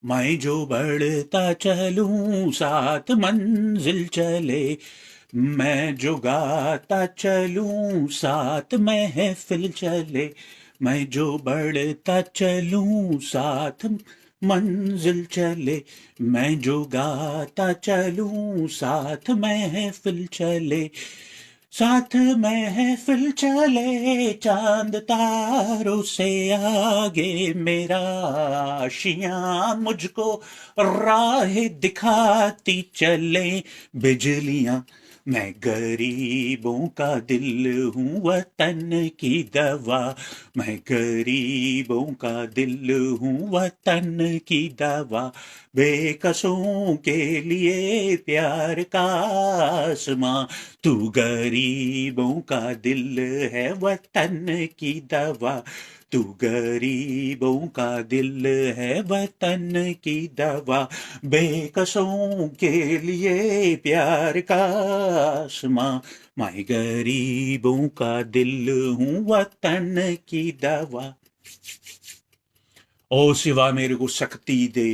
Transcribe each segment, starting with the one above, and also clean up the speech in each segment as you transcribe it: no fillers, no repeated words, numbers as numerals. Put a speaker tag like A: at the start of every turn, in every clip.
A: मैं जो बढ़ता चलूं साथ मंजिल चले, मैं जो गाता चलूं साथ महफिल चले, मैं जो बढ़ता चलूं साथ मंजिल चले, मैं जो गाता चलूं साथ महफिल चले, साथ महफिल चले चांद तारों से आगे, मेरा आशियां मुझको राह दिखाती चले, बिजलियां मैं गरीबों का दिल हूँ वतन की दवा, मैं गरीबों का दिल हूँ वतन की दवा, बेकसों के लिए प्यार का आसमां, तू गरीबों का दिल है वतन की दवा, तू गरीबों का दिल है वतन की दवा, बेकसों के लिए प्यार का आसमां, मैं गरीबों का दिल हूँ वतन की दवा। ओ शिवा मेरे को शक्ति दे,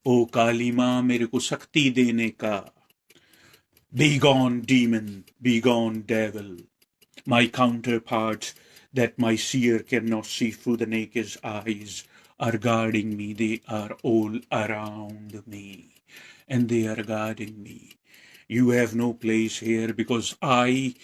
A: ओ काली माँ मेरे को शक्ति देने का, be gone demon, be gone devil, my counterparts that my seer cannot see through the naked eyes are guarding me. They are all around me and they are guarding me. You have no place here because I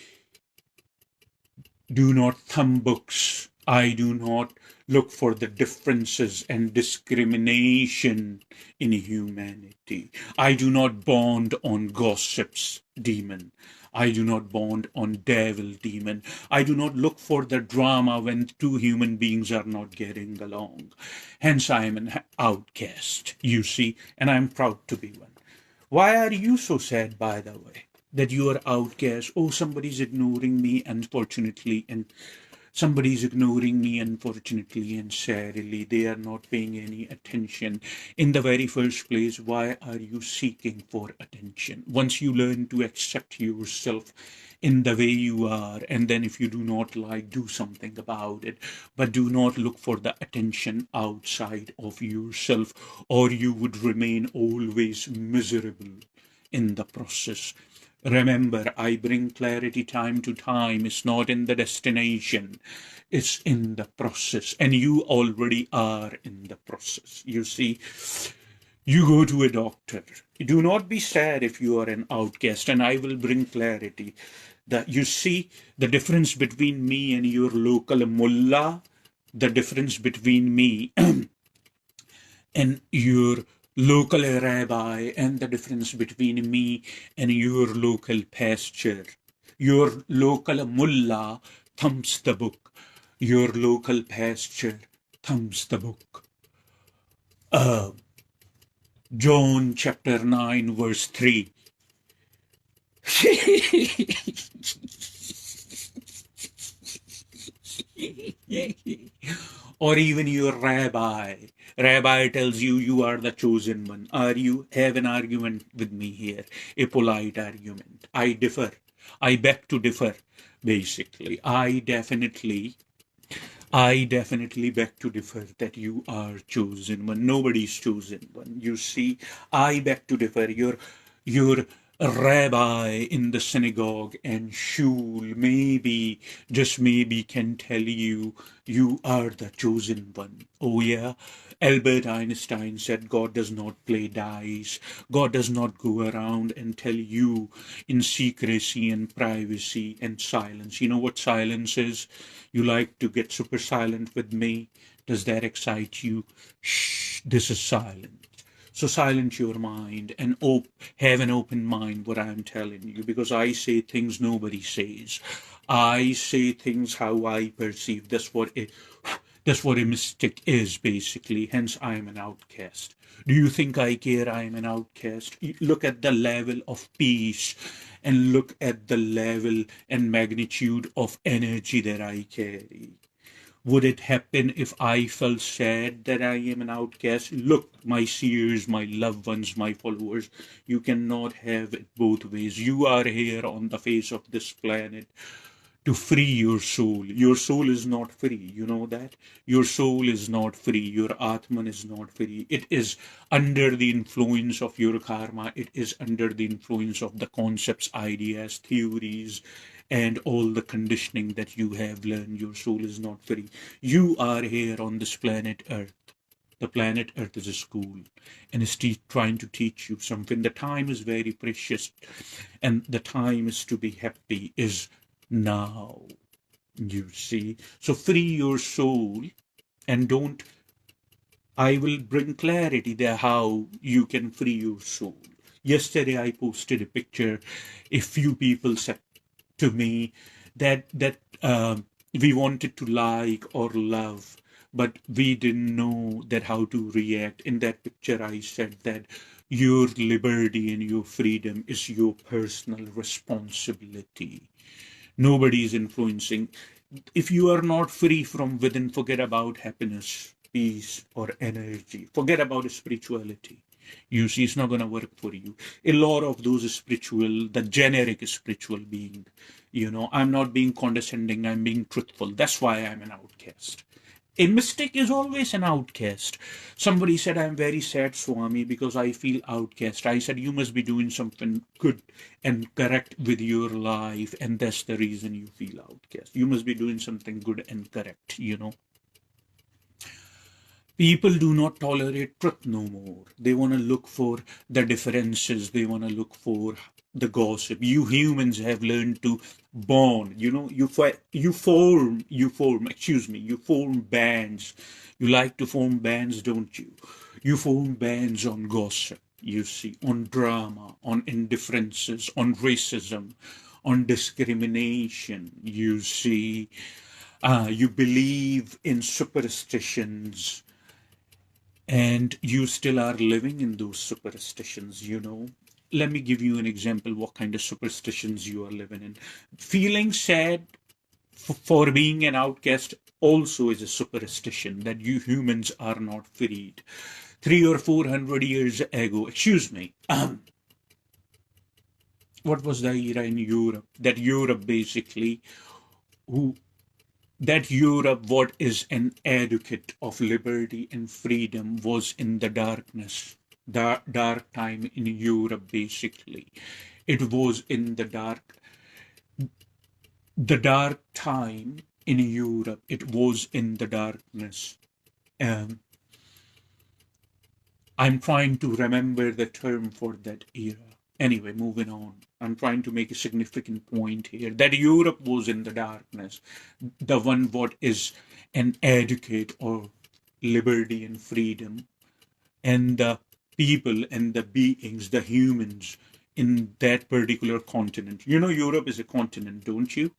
A: do not thumb books. I do not look for the differences and discrimination in humanity. I do not bond on gossips, demon. I do not bond on devil, demon. I do not look for the drama when two human beings are not getting along. Hence, I am an outcast, you see, and I am proud to be one. Why are you so sad, by the way, that you are outcast? Oh, somebody's ignoring me, unfortunately, and somebody's ignoring me, unfortunately and sadly. They are not paying any attention. In the very first place, why are you seeking for attention? Once you learn to accept yourself in the way you are, and then if you do not like, do something about it, but do not look for the attention outside of yourself, or you would remain always miserable in the process. Remember, I bring clarity time to time. It's not in the destination, it's in the process. And you already are in the process. You see, you go to a doctor. Do not be sad if you are an outcast, and I will bring clarity. That you see the difference between me and your local mullah, the difference between me and your local rabbi, and the difference between me and your local pastor. Your local mullah thumbs the book. Your local pastor thumbs the book. John chapter 9 verse 3. Or even your rabbi tells you you are the chosen one. You have an argument with me here, a polite argument. I differ. I beg to differ, basically. I definitely beg to differ that you are chosen one. Nobody's chosen one. You see, I beg to differ. Your rabbi in the synagogue and shul maybe, just maybe, can tell you you are the chosen one. Oh yeah, Albert Einstein said God does not play dice. God does not go around and tell you in secrecy and privacy and silence. You know what silence is? You like to get super silent with me? Does that excite you? Shh, this is silence. So silence your mind and have an open mind what I'm telling you, because I say things nobody says. I say things how I perceive. That's what a mystic is, basically. Hence, I am an outcast. Do you think I care I am an outcast? Look at the level of peace and look at the level and magnitude of energy that I carry. Would it happen if I felt sad that I am an outcast? Look, my seers, my loved ones, my followers, you cannot have it both ways. You are here on the face of this planet to free your soul. Your soul is not free. You know that? Your soul is not free. Your Atman is not free. It is under the influence of your karma. It is under the influence of the concepts, ideas, theories, and all the conditioning that you have learned. Your soul is not free. You are here on this planet Earth. The planet Earth is a school and is trying to teach you something. The time is very precious, and the time is to be happy is now. You see, so free your soul and don't. I will bring clarity there how you can free your soul. Yesterday I posted a picture. A few people said to me that we wanted to like or love, but we didn't know that how to react. In that picture I said that your liberty and your freedom is your personal responsibility. Nobody is influencing. If you are not free from within, forget about happiness, peace, or energy. Forget about spirituality. You see, it's not going to work for you. A lot of those spiritual, the generic spiritual being, I'm not being condescending, I'm being truthful. That's why I'm an outcast. A mystic is always an outcast. Somebody said, I'm very sad, Swami, because I feel outcast. I said, you must be doing something good and correct with your life, and that's the reason you feel outcast. You must be doing something good and correct. People do not tolerate truth no more. They want to look for the differences. They want to look for the gossip. You humans have learned to bond. You form bands. You like to form bands, don't you? You form bands on gossip, you see, on drama, on indifferences, on racism, on discrimination, you see. You believe in superstitions, and you still are living in those superstitions. Let me give you an example what kind of superstitions you are living in. Feeling sad for being an outcast also is a superstition that you humans are not freed. 300 or 400 years ago, excuse me, what was the era in Europe? That Europe basically, who that Europe, what is an advocate of liberty and freedom, was in the darkness. The dark time in Europe, basically. It was in the dark time in Europe. It was in the darkness. Um, I'm trying to remember the term for that era. Anyway, moving on. I'm trying to make a significant point here that Europe was in the darkness. The one what is an advocate of liberty and freedom, and the people and the beings, the humans in that particular continent. Europe is a continent, don't you?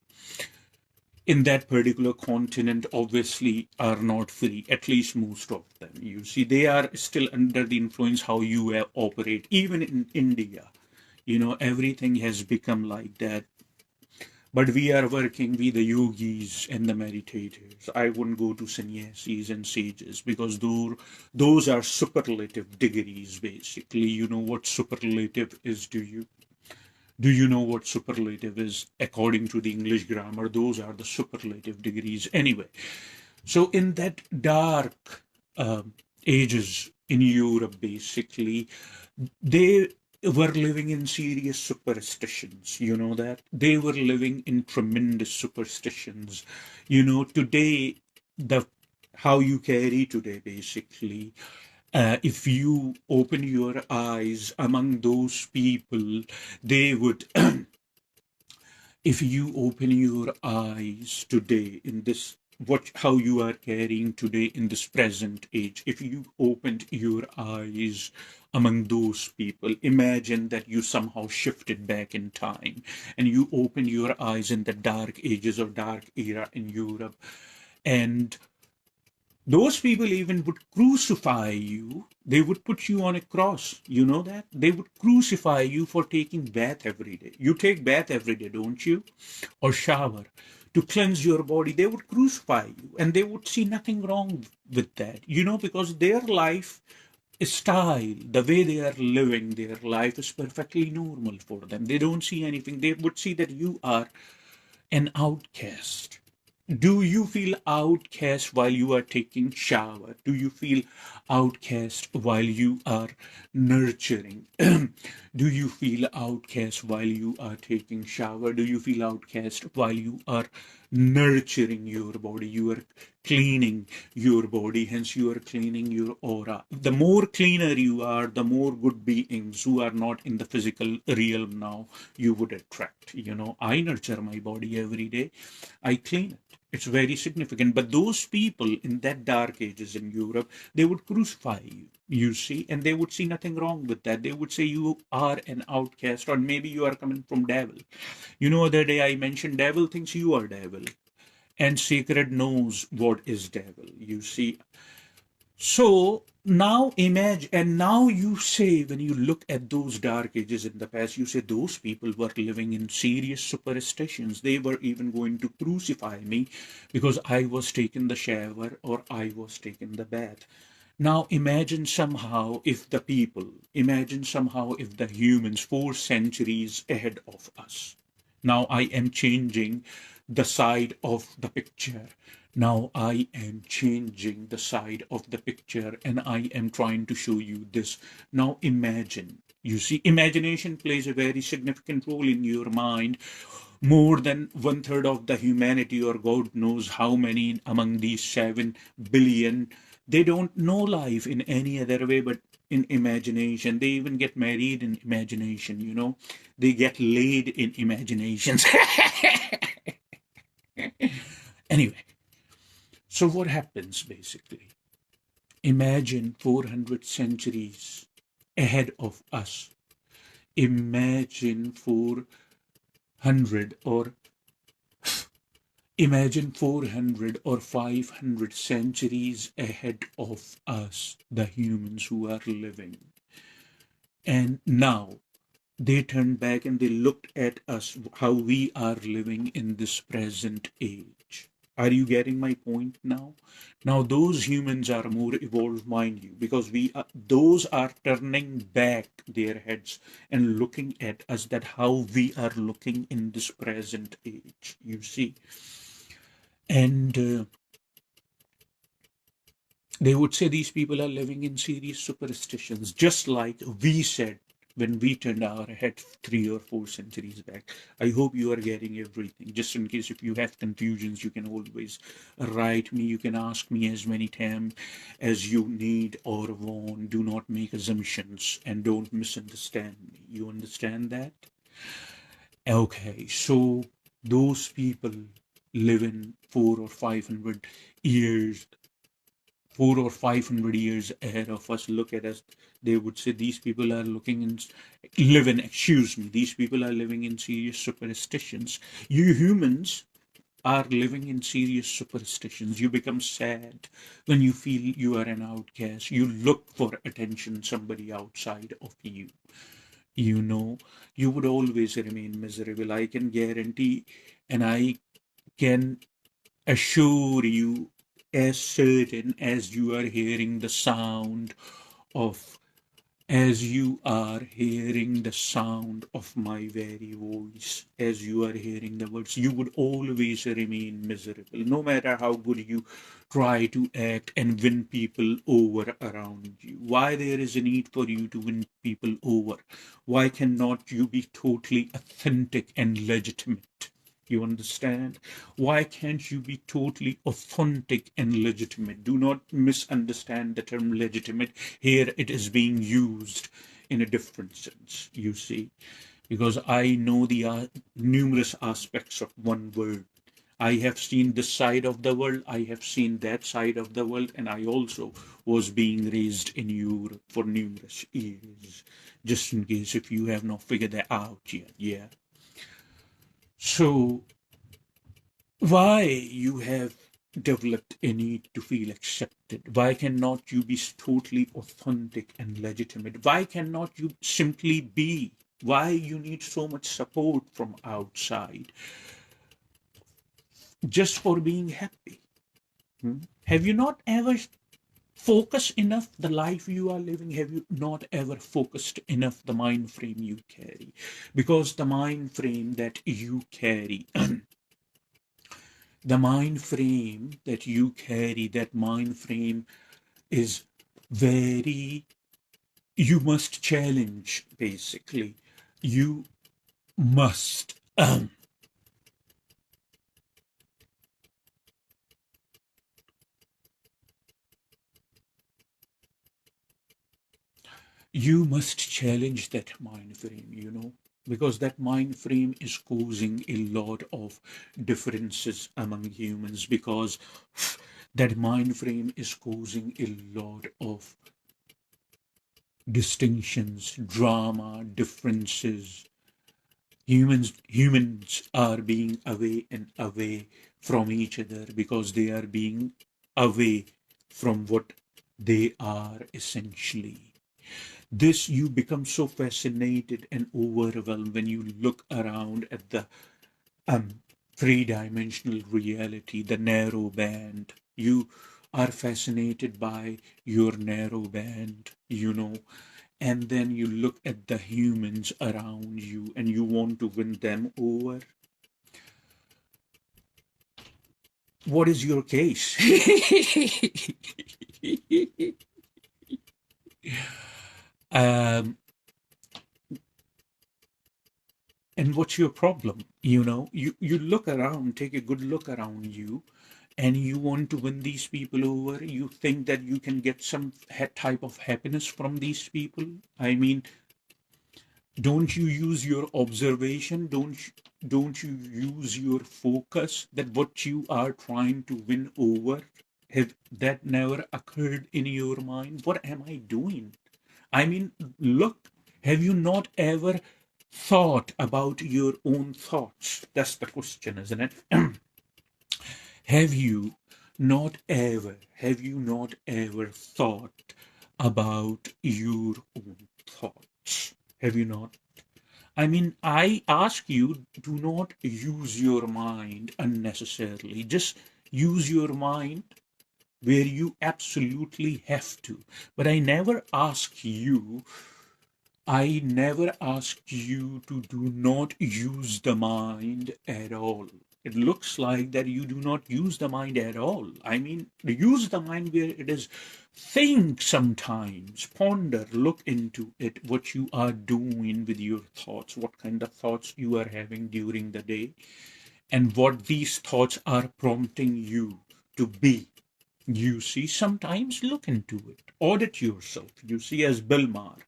A: In that particular continent obviously are not free, at least most of them. You see, they are still under the influence how you operate. Even in India, everything has become like that. But we are working with the yogis and the meditators. I wouldn't go to sannyasis and sages because those are superlative degrees, basically. You know what superlative is, do you? Do you know what superlative is? According to the English grammar, those are the superlative degrees. Anyway, so in that dark ages in Europe, basically, they were living in serious superstitions. You know that? They were living in tremendous superstitions. Today, the how you carry today, basically, if you open your eyes among those people, they would, if you open your eyes today in this, how you are carrying today in this present age, if you opened your eyes among those people, imagine that you somehow shifted back in time and you open your eyes in the dark ages or dark era in Europe, and those people even would crucify you. They would put you on a cross. You know that? They would crucify you for taking bath every day. You take bath every day, don't you? Or shower to cleanse your body. They would crucify you and they would see nothing wrong with that, because their life style, the way they are living their life is perfectly normal for them. They don't see anything. They would see that you are An outcast. Do you feel outcast while you are taking shower? Do you feel outcast while you are nurturing? Do you feel outcast while you are taking shower? Do you feel outcast while you are nurturing your body? You are cleaning your body, hence you are cleaning your aura. The more cleaner you are, the more good beings who are not in the physical realm now you would attract. I nurture my body every day. I clean it. It's very significant. But those people in that dark ages in Europe, they would crucify you see, and they would see nothing wrong with that. They would say you are an outcast, or maybe you are coming from devil. Other day I mentioned devil thinks you are devil, and sacred knows what is devil, you see. So now imagine, and now you say, when you look at those dark ages in the past, you say those people were living in serious superstitions. They were even going to crucify me because I was taking the shower or I was taking the bath. Now imagine somehow if the humans 4 centuries ahead of us. Now I am changing the side of the picture. Now I am changing the side of the picture and I am trying to show you this. Now imagine. You see, imagination plays a very significant role in your mind. More than 1/3 of the humanity, or God knows how many among these 7 billion, they don't know life in any other way but in imagination. They even get married in imagination. They get laid in imaginations. Anyway, so what happens basically? Imagine 400 centuries ahead of us. Imagine 400 or Imagine 400 or 500 centuries ahead of us, the humans who are living. And now they turned back and they looked at us, how we are living in this present age. Are you getting my point now? Now those humans are more evolved, mind you, because those are turning back their heads and looking at us, that how we are looking in this present age, you see. And they would say these people are living in serious superstitions, just like we said when we turned our head 3 or 4 centuries back. I hope you are getting everything. Just in case if you have confusions, you can always write me. You can ask me as many times as you need or want. Do not make assumptions and don't misunderstand me. You understand that? Okay, so those people live in 4 or 500 years ahead of us. Look at us. They would say these people are these people are living in serious superstitions. You humans are living in serious superstitions. You become sad when you feel you are an outcast. You look for attention, somebody outside of you. You would always remain miserable. I can guarantee, and I can assure you, as certain as you are hearing the sound of as you are hearing the sound of my very voice, as you are hearing the words, you would always remain miserable, no matter how good you try to act and win people over around you. Why there is a need for you to win people over? Why cannot you be totally authentic and legitimate? You understand? Why can't you be totally authentic and legitimate? Do not misunderstand the term legitimate. Here it is being used in a different sense, you see, because I know the numerous aspects of one word. I have seen this side of the world, I have seen that side of the world, and I also was being raised in Europe for numerous years, just in case if you have not figured that out yet. Yeah. So why you have developed a need to feel accepted? Why cannot you be totally authentic and legitimate? Why cannot you simply be? Why you need so much support from outside just for being happy? Have you not ever focused enough the life you are living? Have you not ever focused enough the mind frame you carry? Because the mind frame that you carry The mind frame that you carry, that mind frame is very, you must challenge, basically. You must, you must challenge that mind frame, because that mind frame is causing a lot of differences among humans, because that mind frame is causing a lot of distinctions, drama, differences. Humans are being away and away from each other because they are being away from what they are essentially. This, you become so fascinated and overwhelmed when you look around at the um, three-dimensional reality, the narrow band. You are fascinated by your narrow band, and then you look at the humans around you and you want to win them over. What is your case? um, and what's your problem? You look around, take a good look around you, and you want to win these people over. You think that you can get some type of happiness from these people. I mean, don't you use your observation? Don't you use your focus that what you are trying to win over, have that never occurred in your mind? What am I doing? I mean, look, have you not ever thought about your own thoughts? That's the question, isn't it? Have you not ever thought about your own thoughts? Have you not? I mean, I ask you, do not use your mind unnecessarily. Just use your mind where you absolutely have to. But I never ask you to do not use the mind at all. It looks like that you do not use the mind at all. I mean, use the mind where it is. Think sometimes, ponder, look into it, what you are doing with your thoughts, what kind of thoughts you are having during the day, and what these thoughts are prompting you to be. You see, sometimes look into it, audit yourself. You see, as Bill Maher,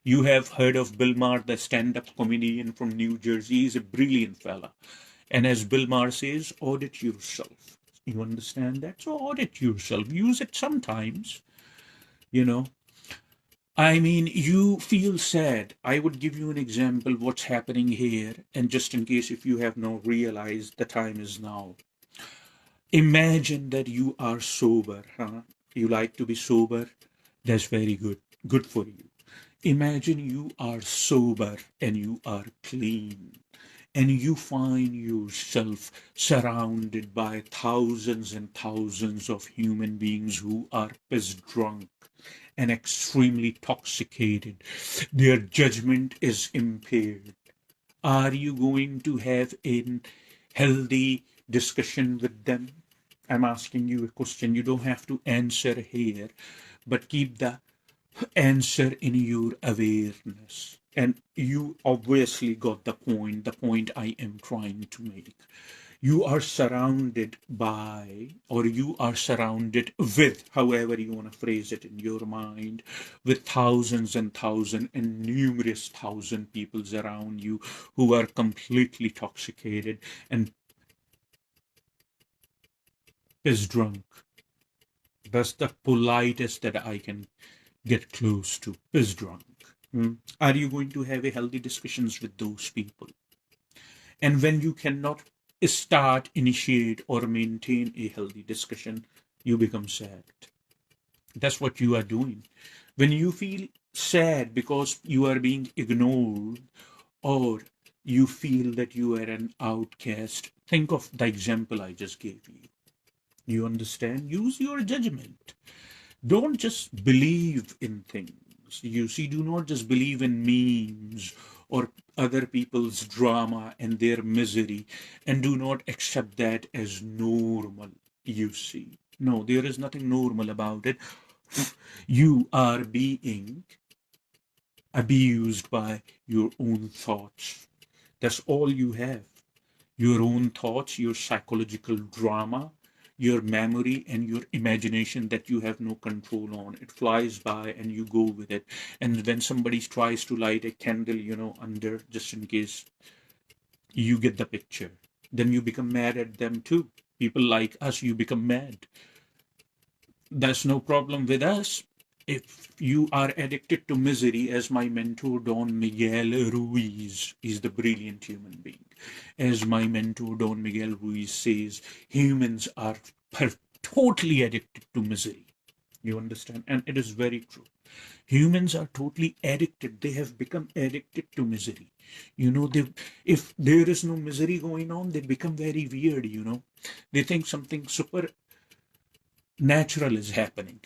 A: you have heard of Bill Maher, the stand up comedian from New Jersey. He's a brilliant fella. And as Bill Maher says, audit yourself. You understand that? So audit yourself. Use it sometimes, you know. I mean, you feel sad. I would give you an example what's happening here. And just in case if you have not realized, the time is now. Imagine that you are sober, huh? You like to be sober? That's very good. Good for you. Imagine you are sober and you are clean, and you find yourself surrounded by thousands and thousands of human beings who are piss drunk and extremely toxicated. Their judgment is impaired. Are you going to have a healthy discussion with them? I'm asking you a question. You don't have to answer here, but keep the answer in your awareness. And you obviously got the point I am trying to make. You are surrounded by, or you are surrounded with, however you want to phrase it in your mind, with thousands and thousands and numerous thousand peoples around you who are completely intoxicated and piss drunk. That's the politest that I can get close to. Piss drunk. Are you going to have a healthy discussions with those people? And when you cannot start, initiate, or maintain a healthy discussion, you become sad. That's what you are doing. When you feel sad because you are being ignored, or you feel that you are an outcast, think of the example I just gave you. You understand? Use your judgment. Don't just believe in things. things. You see, do not just believe in memes or other people's drama and their misery, and do not accept that as normal. You see, no, there is nothing normal about it. You are being abused by your own thoughts. That's all you have. Your own thoughts, your psychological drama, your memory, and your imagination that you have no control on. It flies by and you go with it. And when somebody tries to light a candle, under, just in case, you get the picture. Then you become mad at them too. People like us, you become mad. That's no problem with us. If you are addicted to misery, as my mentor Don Miguel Ruiz is the brilliant human being, as my mentor Don Miguel Ruiz says, humans are totally addicted to misery. You understand? And it is very true. Humans are totally addicted. They have become addicted to misery. If there is no misery going on, they become very weird. They think something super natural is happening.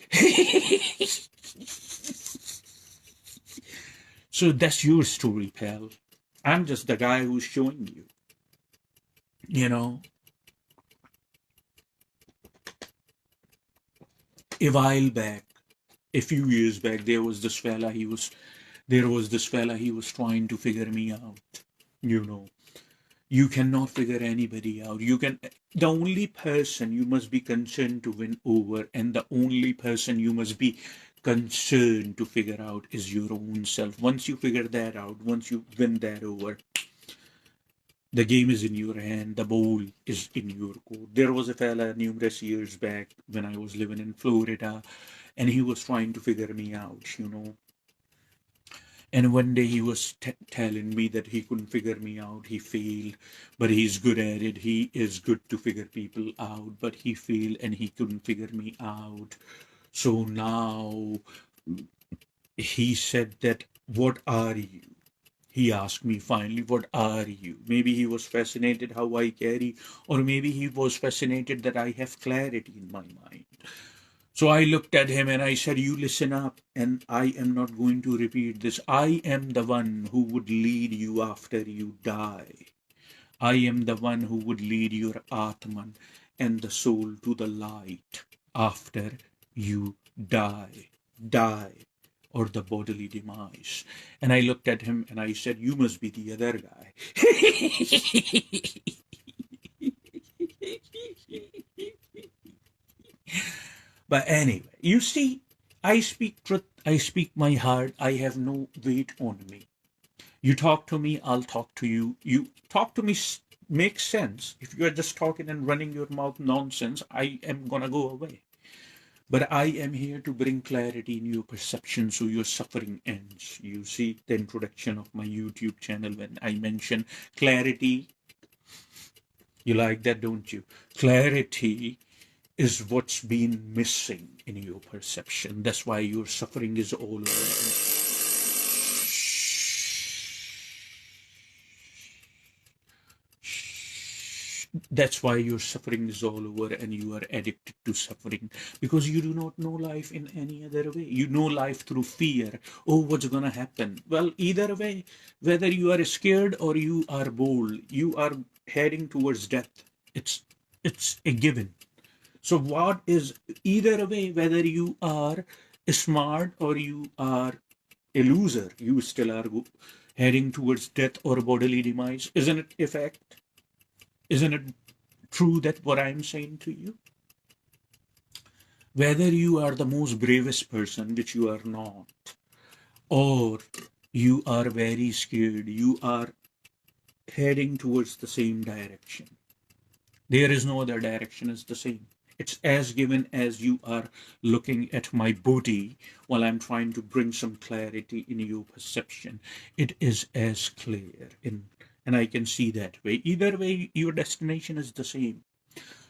A: So that's your story, pal. I'm just the guy who's showing you. A while back, a few years back, there was this fella. He was trying to figure me out. You cannot figure anybody out. The only person you must be concerned to win over, and the only person you must be concerned to figure out, is your own self. Once you figure that out, once you win that over, the game is in your hand, the ball is in your court. There was a fella numerous years back when I was living in Florida, and he was trying to figure me out. And one day he was telling me that he couldn't figure me out. He failed, but he's good at it. He is good to figure people out, but he failed and he couldn't figure me out. So now he said that, what are you? He asked me finally, what are you? Maybe he was fascinated how I carry, or maybe he was fascinated that I have clarity in my mind. So I looked at him and I said, you listen up, and I am not going to repeat this. I am the one who would lead you after you die. I am the one who would lead your Atman and the soul to the light after you die. Die, or the bodily demise. And I looked at him and I said, you must be the other guy. But anyway, you see, I speak truth, I speak my heart, I have no weight on me. You talk to me, I'll talk to you. You talk to me, makes sense. If you are just talking and running your mouth nonsense, I am gonna go away. But I am here to bring clarity in your perception so your suffering ends. You see the introduction of my YouTube channel when I mention clarity. You like that, don't you? Clarity is what's been missing in your perception. That's why your suffering is all over. That's why your suffering is all over and you are addicted to suffering, because you do not know life in any other way. You know life through fear. Oh, what's going to happen? Well, either way, whether you are scared or you are bold, you are heading towards death. It's a given. So what is, either way, whether you are smart or you are a loser, you still are heading towards death or bodily demise. Isn't it a fact? Isn't it true that what I'm saying to you? Whether you are the most bravest person, which you are not, or you are very scared, you are heading towards the same direction. There is no other direction, it's the same. It's as given as you are looking at my body while I'm trying to bring some clarity in your perception. It is as clear, and I can see that way. Either way, your destination is the same.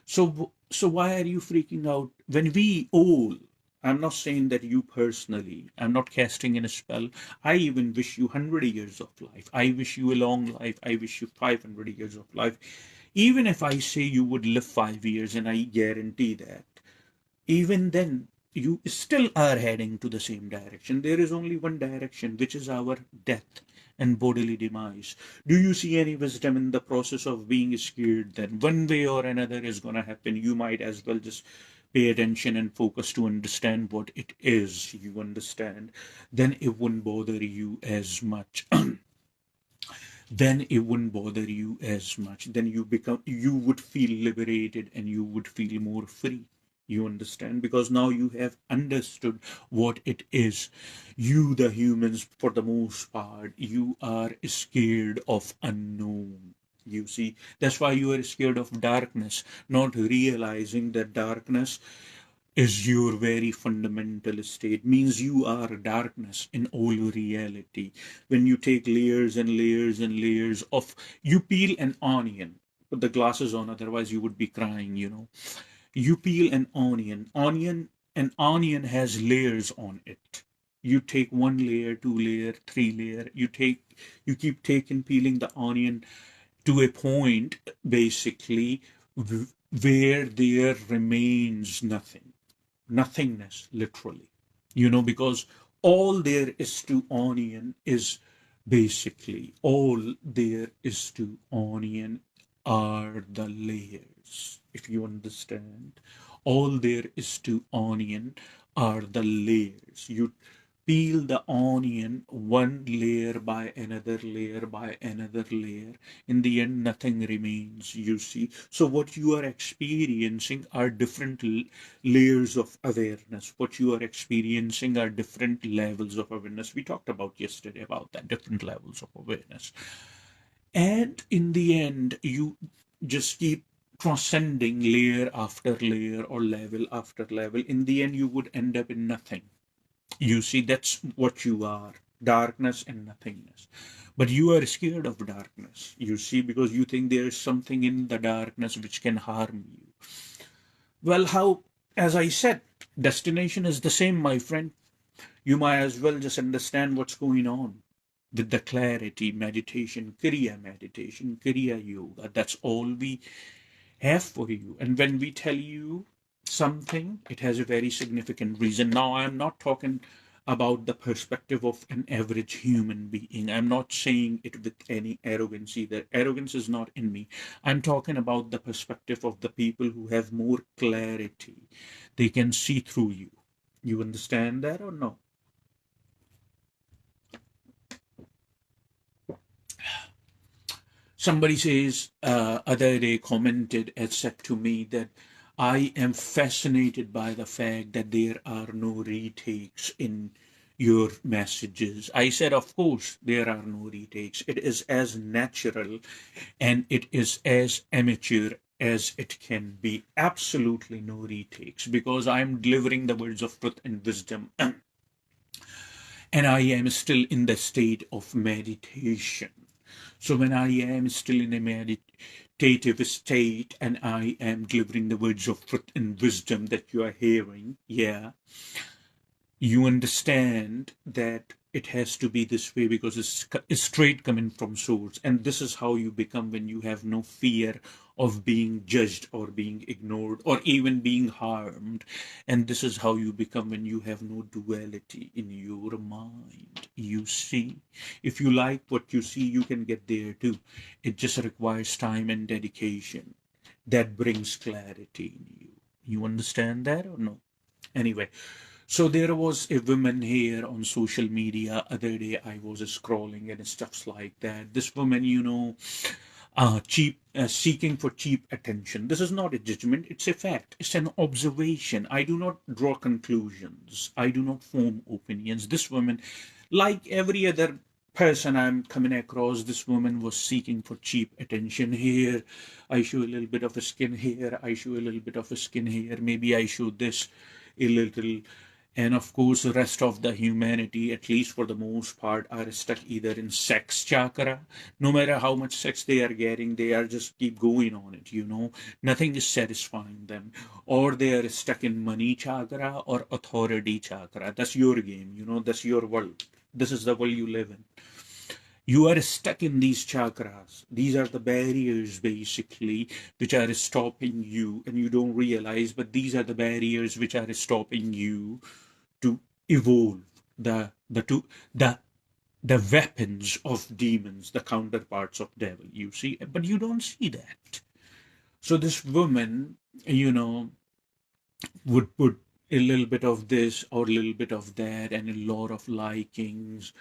A: So why are you freaking out when we all, I'm not saying that you personally, I'm not casting in a spell. I even wish you 100 years of life. I wish you a long life. I wish you 500 years of life. Even if I say you would live 5 years, and I guarantee that, even then, you still are heading to the same direction. There is only one direction, which is our death and bodily demise. Do you see any wisdom in the process of being scared? Then one way or another is going to happen. You might as well just pay attention and focus to understand what it is. You understand, then it wouldn't bother you as much. Then it wouldn't bother you as much. Then you would feel liberated and you would feel more free. You understand? Because now you have understood what it is. You, the humans, for the most part, you are scared of unknown. You see, that's why you are scared of darkness, not realizing that darkness is your very fundamental state, means you are darkness in all reality. When you take layers and layers and layers of, you peel an onion, put the glasses on, otherwise you would be crying, you peel an onion has layers on it. You take one layer, two layer, three layer, you keep taking peeling the onion to a point, basically, where there remains nothing, nothingness, literally. Because all there is to onion is, basically, all there is to onion are the layers, if you understand. All there is to onion are the layers. You peel the onion one layer by another layer by another layer. In the end, nothing remains, you see. So what you are experiencing are different layers of awareness. What you are experiencing are different levels of awareness. We talked about yesterday about that, different levels of awareness. And in the end, you just keep transcending layer after layer or level after level. In the end, you would end up in nothing. You see, that's what you are, darkness and nothingness. But you are scared of darkness, you see, because you think there is something in the darkness which can harm you. Well, how, as I said, destination is the same, my friend. You might as well just understand what's going on with the clarity, meditation, Kriya Yoga. That's all we have for you. And when we tell you something, it has a very significant reason. Now, I'm not talking about the perspective of an average human being. I'm not saying it with any arrogancy. That arrogance is not in me. I'm talking about the perspective of the people who have more clarity. They can see through you. You understand that or no? Somebody says, other day commented and said to me that I am fascinated by the fact that there are no retakes in your messages. I said, of course, there are no retakes. It is as natural and it is as amateur as it can be. Absolutely no retakes, because I am delivering the words of truth and wisdom. And I am still in the state of meditation. So when I am still in a meditative state and I am delivering the words of truth and wisdom that you are hearing, yeah, you understand that it has to be this way because it's straight coming from source. And this is how you become when you have no fear of being judged or being ignored or even being harmed. And this is how you become when you have no duality in your mind. You see, if you like what you see, you can get there too. It just requires time and dedication. That brings clarity in you. You understand that or no? Anyway, so there was a woman here on social media. Other day I was scrolling and stuffs like that. This woman, cheap seeking for cheap attention. This is not a judgment, it's a fact, it's an observation. I do not draw conclusions, I do not form opinions. This woman, like every other person I'm coming across, this woman was seeking for cheap attention. Here I show a little bit of a skin, here I show a little bit of a skin, here maybe I show this a little. And of course, the rest of the humanity, at least for the most part, are stuck either in sex chakra. No matter how much sex they are getting, they are just keep going on it. Nothing is satisfying them. Or they are stuck in money chakra or authority chakra. That's your game, that's your world. This is the world you live in. You are stuck in these chakras. These are the barriers, basically, which are stopping you, and you don't realize, but these are the barriers which are stopping you to evolve the the weapons of demons, the counterparts of devil, you see, but you don't see that. So this woman, you know, would put a little bit of this or a little bit of that and a lot of likings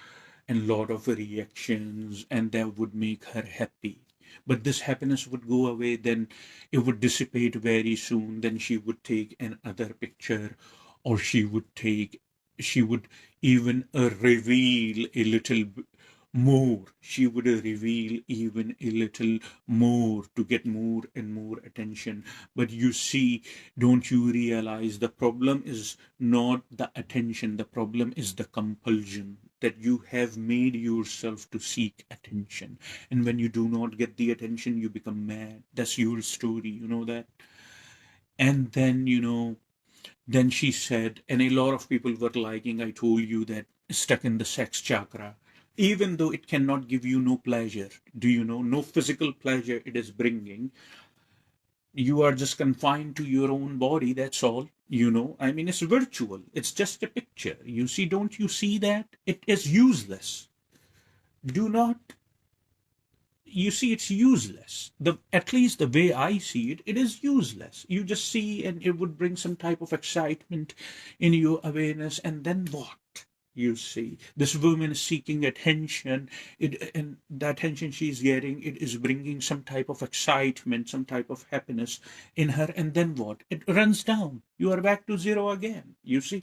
A: and lot of reactions, and that would make her happy. But this happiness would go away, then it would dissipate very soon. Then she would take another picture, or she would even reveal a little more. She would reveal even a little more to get more and more attention. But you see, don't you realize the problem is not the attention, the problem is the compulsion that you have made yourself to seek attention. And when you do not get the attention, you become mad. That's your story, you know that? And then, then she said, and a lot of people were liking, I told you that stuck in the sex chakra, even though it cannot give you no pleasure. Do you know? No physical pleasure it is bringing. You are just confined to your own body, that's all. I mean, it's virtual, it's just a picture. You see, don't you see that? It is useless. Do not You see, it's useless. At least the way I see it, it is useless. You just see, and it would bring some type of excitement in your awareness, and then what? You see, this woman is seeking attention, and the attention she's getting, it is bringing some type of excitement, some type of happiness in her, and then what? It runs down. You are back to zero again. You see,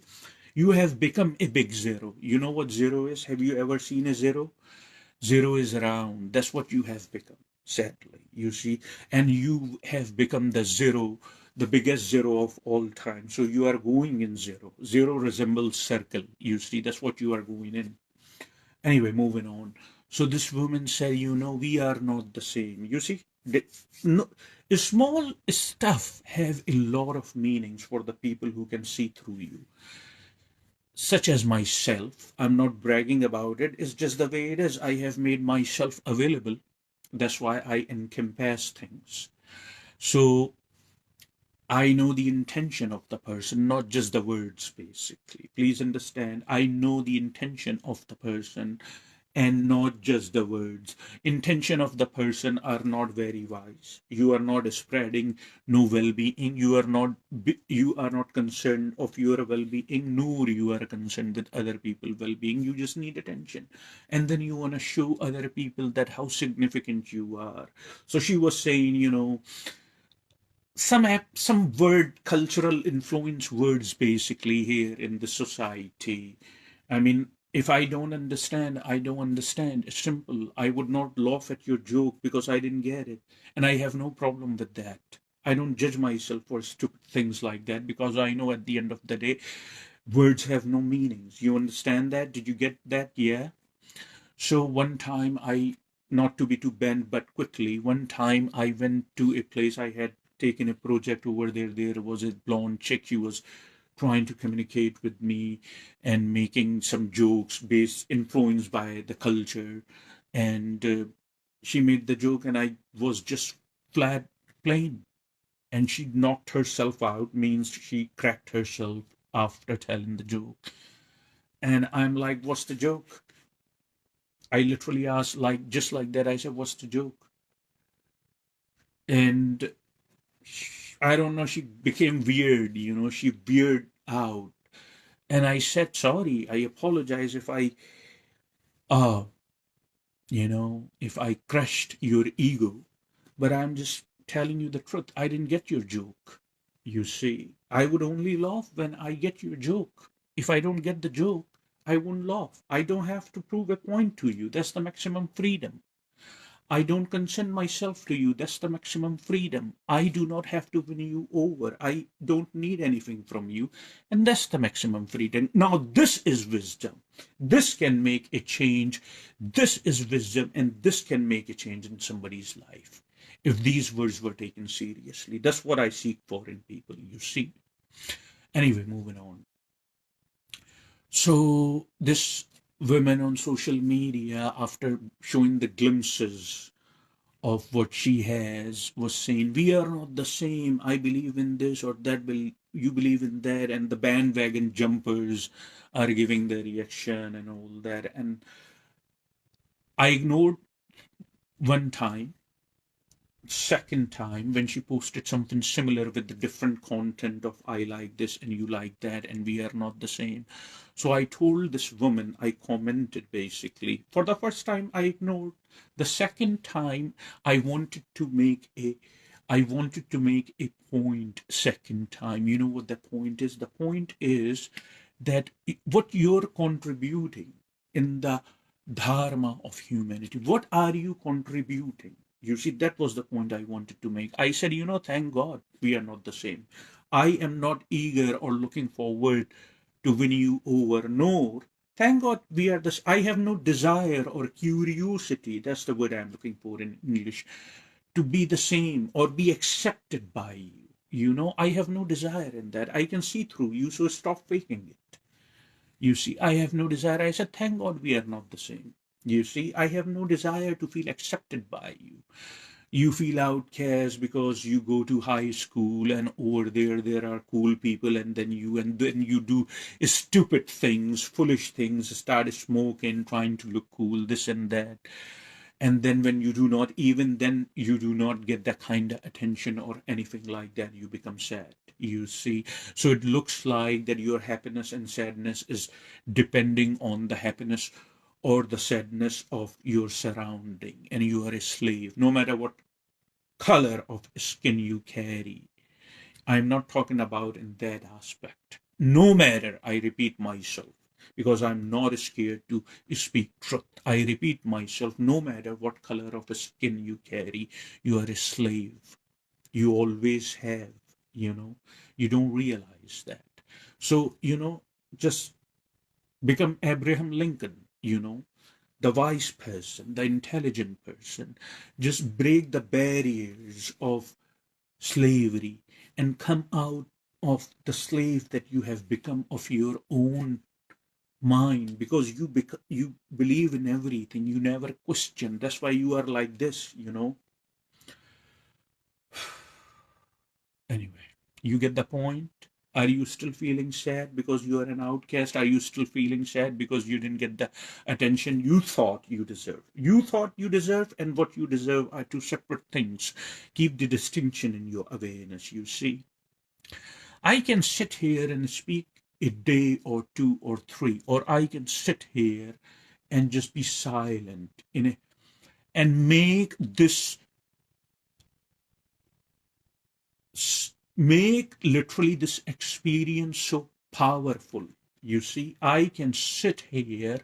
A: you have become a big zero. You know what zero is? Have you ever seen a zero? Zero is round. That's what you have become, sadly. You see, and you have become the zero, the biggest zero of all time. So you are going in zero. Zero resembles circle. You see, that's what you are going in. Anyway, moving on. So this woman said, we are not the same. You see, no, small stuff have a lot of meanings for the people who can see through you, such as myself. I'm not bragging about it. It's just the way it is. I have made myself available. That's why I encompass things. So I know the intention of the person, not just the words, basically. Please understand, I know the intention of the person and not just the words. Intention of the person are not very wise. You are not spreading no well-being. You are not concerned of your well-being, nor you are concerned with other people well-being. You just need attention, and then you want to show other people that how significant you are. So she was saying, some word cultural influence words basically here in the society. I mean, if I don't understand, I don't understand. It's simple. I would not laugh at your joke because I didn't get it. And I have no problem with that. I don't judge myself for stupid things like that because I know at the end of the day, words have no meanings. You understand that? Did you get that? Yeah. So one time not to be too bent, but quickly, one time I went to a place. I had taken a project over there. There was a blonde chick. She was trying to communicate with me and making some jokes based influenced by the culture, and she made the joke and I was just flat plain, and she knocked herself out, means she cracked herself after telling the joke. And I'm like, what's the joke? I literally asked, like, just like that. I said, what's the joke? And I don't know, she became weird, she veered out. And I said, sorry, I apologize uh, if I crushed your ego, but I'm just telling you the truth. I didn't get your joke. You see, I would only laugh when I get your joke. If I don't get the joke, I won't laugh. I don't have to prove a point to you. That's the maximum freedom. I don't consent myself to you. That's the maximum freedom. I do not have to win you over. I don't need anything from you. And that's the maximum freedom. Now, this is wisdom. This can make a change. This is wisdom, and this can make a change in somebody's life if these words were taken seriously. That's what I seek for in people, you see. Anyway, moving on. So, this women on social media, after showing the glimpses of what she has, was saying, we are not the same, I believe in this or that, you believe in that, and the bandwagon jumpers are giving their reaction and all that. And I ignored one time. Second time, when she posted something similar with the different content of I like this and you like that and we are not the same. So I told this woman, I commented basically. For the first time I ignored. The second time I wanted to make a point. Second time, you know what the point is? The point is that what you're contributing in the dharma of humanity, what are you contributing? You see, that was the point I wanted to make. I said, thank God we are not the same. I am not eager or looking forward to win you over, nor thank God we are this. I have no desire or curiosity, that's the word I'm looking for in English, to be the same or be accepted by you. I have no desire in that. I can see through you, so stop faking it. You see, I have no desire. I said, thank God we are not the same. You see, I have no desire to feel accepted by you. You feel outcast because you go to high school and over there are cool people, and then you do stupid things, foolish things, start smoking, trying to look cool, this and that. And then when you do not, even then you do not get that kind of attention or anything like that, you become sad. You see, so it looks like that your happiness and sadness is depending on the happiness or the sadness of your surrounding, and you are a slave no matter what color of skin you carry. I'm not talking about in that aspect. No matter, I repeat myself, because I'm not scared to speak truth. I repeat myself, no matter what color of skin you carry, you are a slave. You always have, you know, you don't realize that. So, just become Abraham Lincoln, the wise person, the intelligent person. Just break the barriers of slavery and come out of the slave that you have become of your own mind, because you believe in everything, you never question. That's why you are like this. Anyway, you get the point. Are you still feeling sad because you are an outcast? Are you still feeling sad because you didn't get the attention you thought you deserve? You thought you deserve, and what you deserve are two separate things. Keep the distinction in your awareness, you see. I can sit here and speak a day or two or three, or I can sit here and just be silent and make make literally this experience so powerful. You see, I can sit here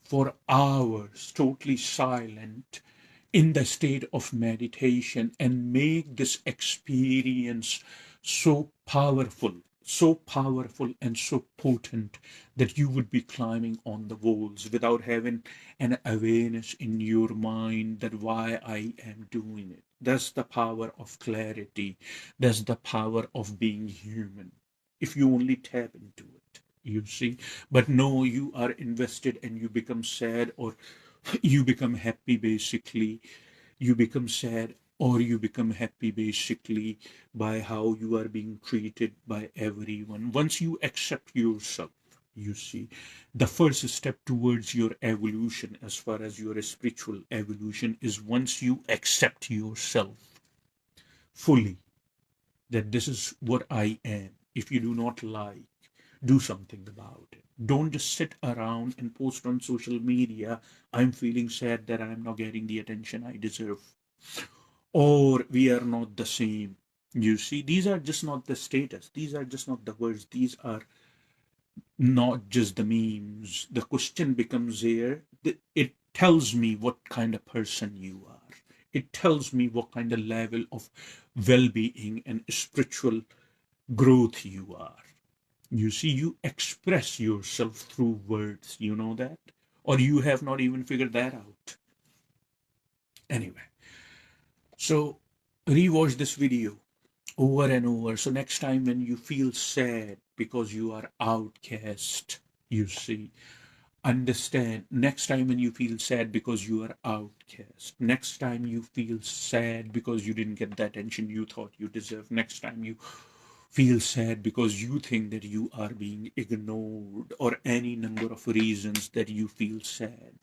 A: for hours totally silent in the state of meditation and make this experience so powerful and so potent that you would be climbing on the walls without having an awareness in your mind that why I am doing it. That's the power of clarity. That's the power of being human. If you only tap into it, you see. But no, you are invested and you become sad, or you become happy basically. You become sad or you become happy basically by how you are being treated by everyone. Once you accept yourself, you see, the first step towards your evolution, as far as your spiritual evolution, is once you accept yourself fully, that this is what I am. If you do not like, do something about it. Don't just sit around and post on social media, I'm feeling sad that I'm not getting the attention I deserve, or we are not the same. You see, these are just not the status, these are just not the words, these are not just the memes. The question becomes here, it tells me what kind of person you are. It tells me what kind of level of well-being and spiritual growth you are. You see, you express yourself through words, you know that? Or you have not even figured that out. Anyway, so rewatch this video over and over. So next time when you feel sad because you are outcast, you see, Understand, next time when you feel sad because you are outcast, next time you feel sad because you didn't get the attention you thought you deserved, next time you feel sad because you think that you are being ignored, or any number of reasons that you feel sad,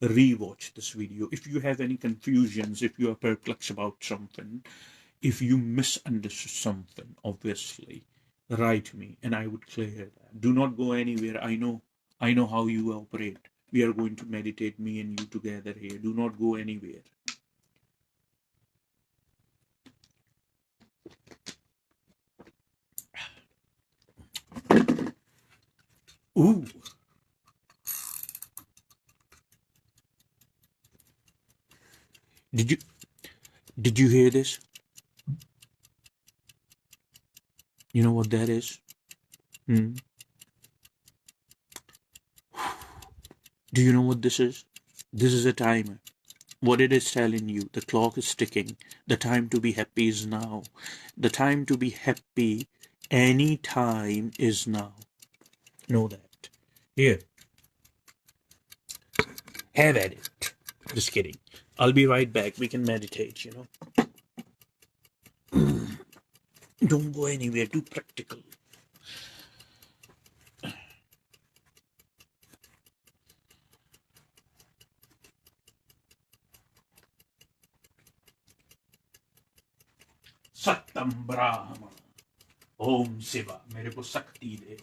A: rewatch this video. If you have any confusions, if you are perplexed about something, if you misunderstood something, obviously write me and I would clear that. Do not go anywhere. I know how you operate. We are going to meditate, me and you together here. Do not go anywhere. Ooh. Did you hear this? You know what that is? Hmm? Do you know what this is? This is a timer. What it is telling you, the clock is ticking. The time to be happy is now. The time to be happy any time is now. Know that. Here, have at it. Just kidding. I'll be right back. We can meditate, you know. Don't go anywhere. Too practical. सत्यम ब्राह्मण ओम शिवा मेरे को शक्ति दे.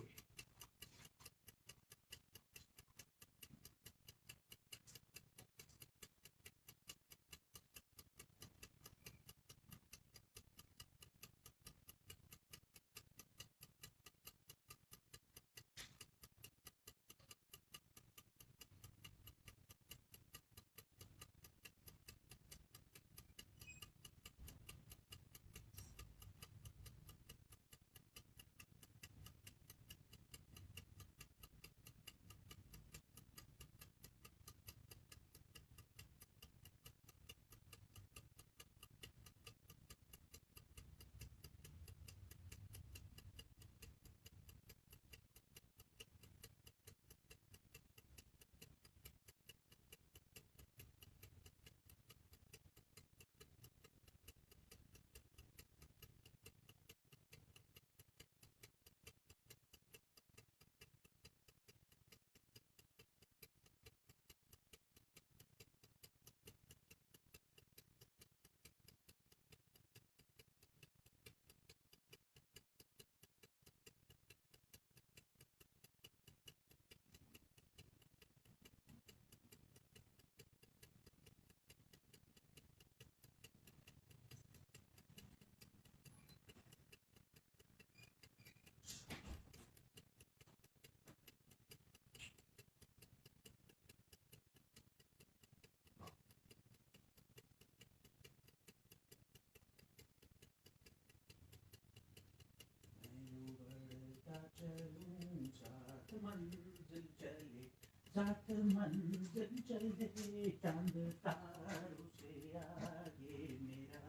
A: सात मंजिल चले चांद तारों से आगे मेरा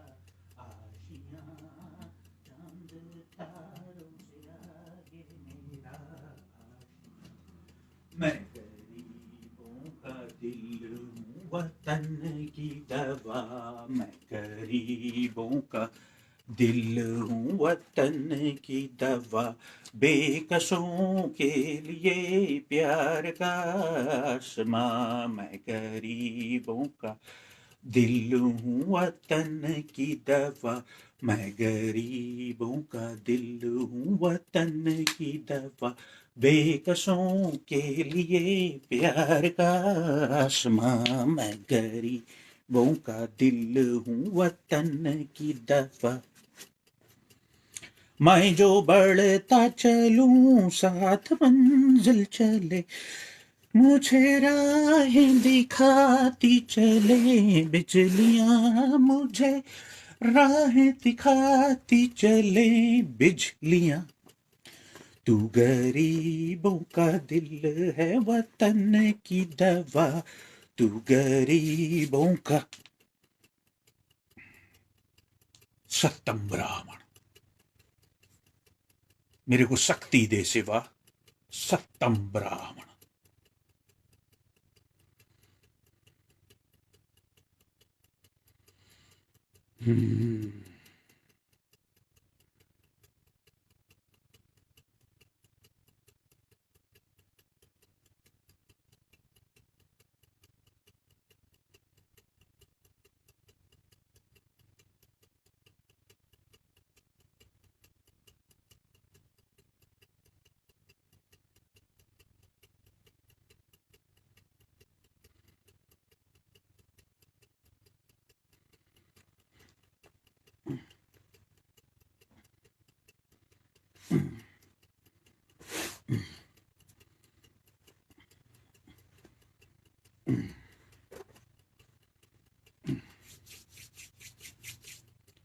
A: आशियां, चांद तारों से आगे मेरा आशियां. मैं गरीबों का दिल हूँ वतन की दवा, मैं गरीबों का दिल हूँ वतन की दवा, बेकसों के लिए प्यार का आसमां. मैं गरीबों का दिल हूँ वतन की दवा, मैं गरीबों का दिल हूँ वतन की दवा, बेकसों के लिए प्यार का आसमां. मैं गरीबों का दिल हूँ वतन की दवा. मैं जो बढ़ता चलूं साथ मंजिल चले, मुझे राहें दिखाती चले बिजलियां, मुझे राहें दिखाती चले बिजलियां. तू गरीबों का दिल है वतन की दवा, तू गरीबों का. सत्यम ब्राह्मण मेरे को शक्ति दे शिवा. सत्यम ब्राह्मण.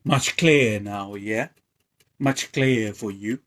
A: Much clearer now, yeah? Much clearer for you.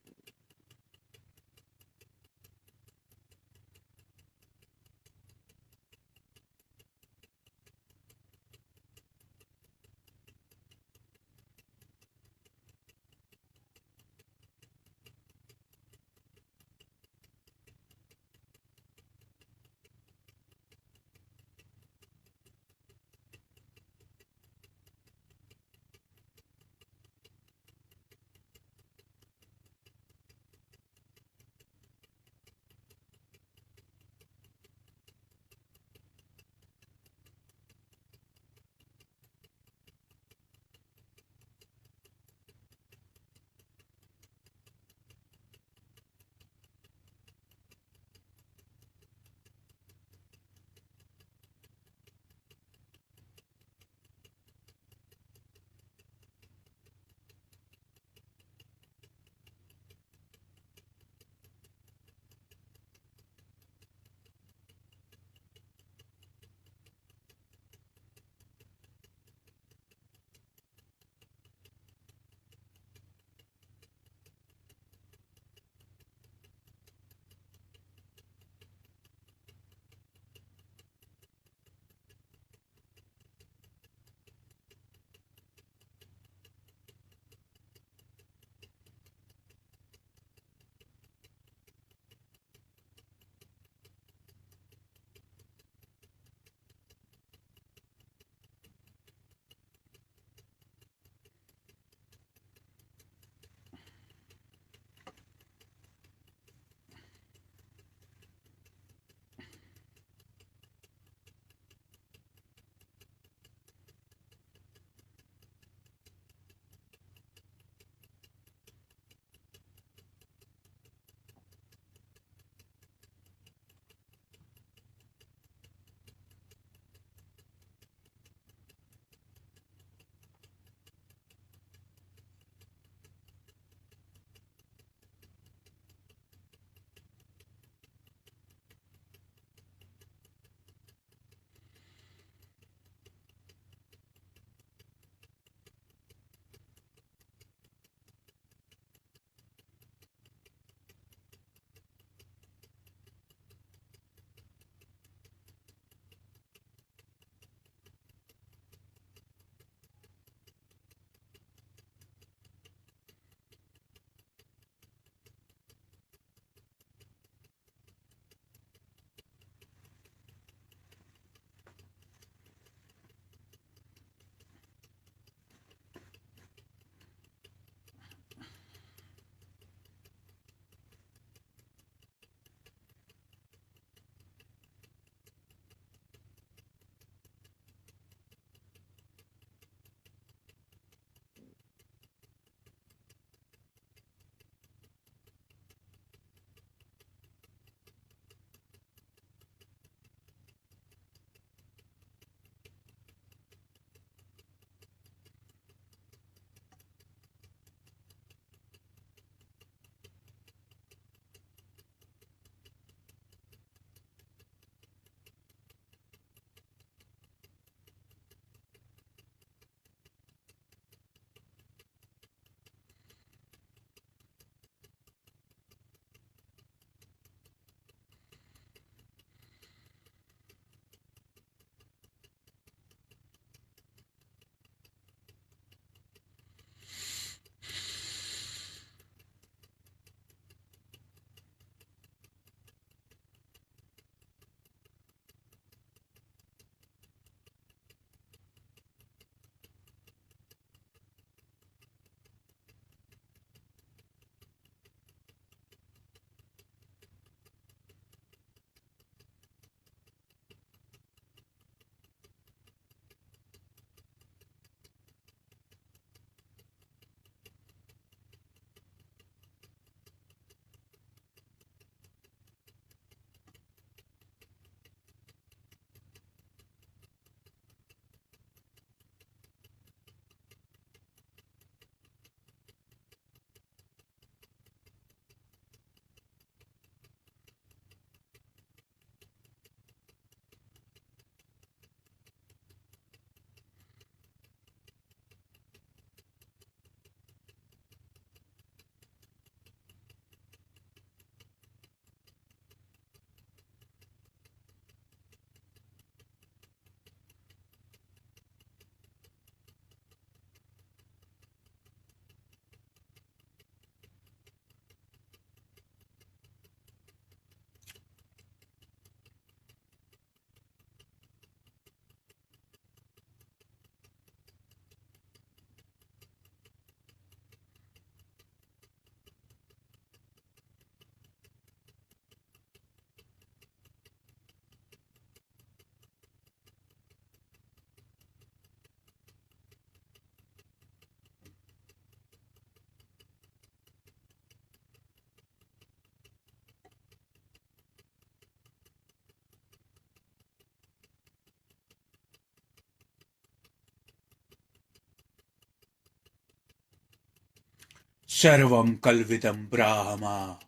A: Sarvam Kalvidam Brahma.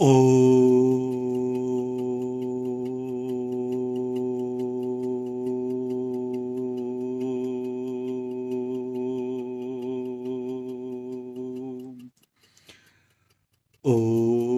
A: Om. Om.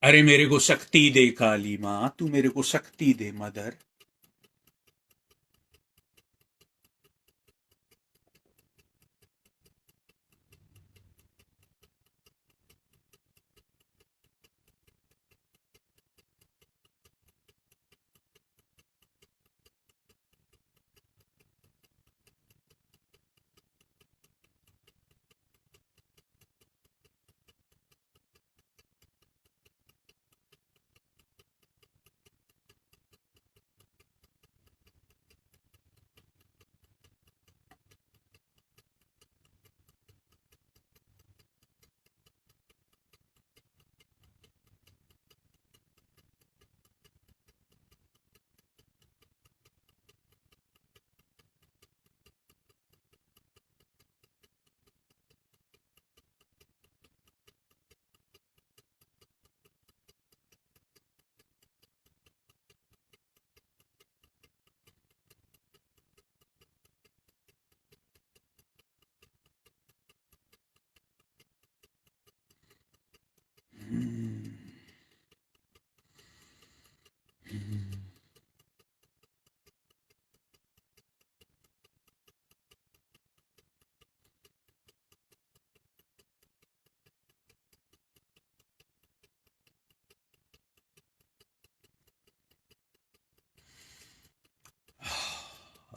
A: अरे मेरे को शक्ति दे काली माँ, तू मेरे को शक्ति दे मदर.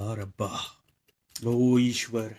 A: और अब्बा ओ ईश्वर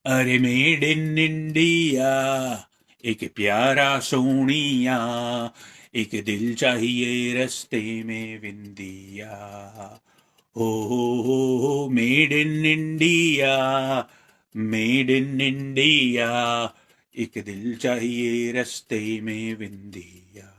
A: अरे मेड इन इंडिया एक प्यारा सोनिया एक दिल चाहिए रस्ते में विंदिया हो made in India made in India एक दिल चाहिए रस्ते में विंदिया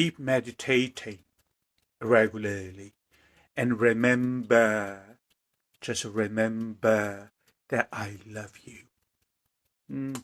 A: Keep meditating regularly and remember, just remember that I love you.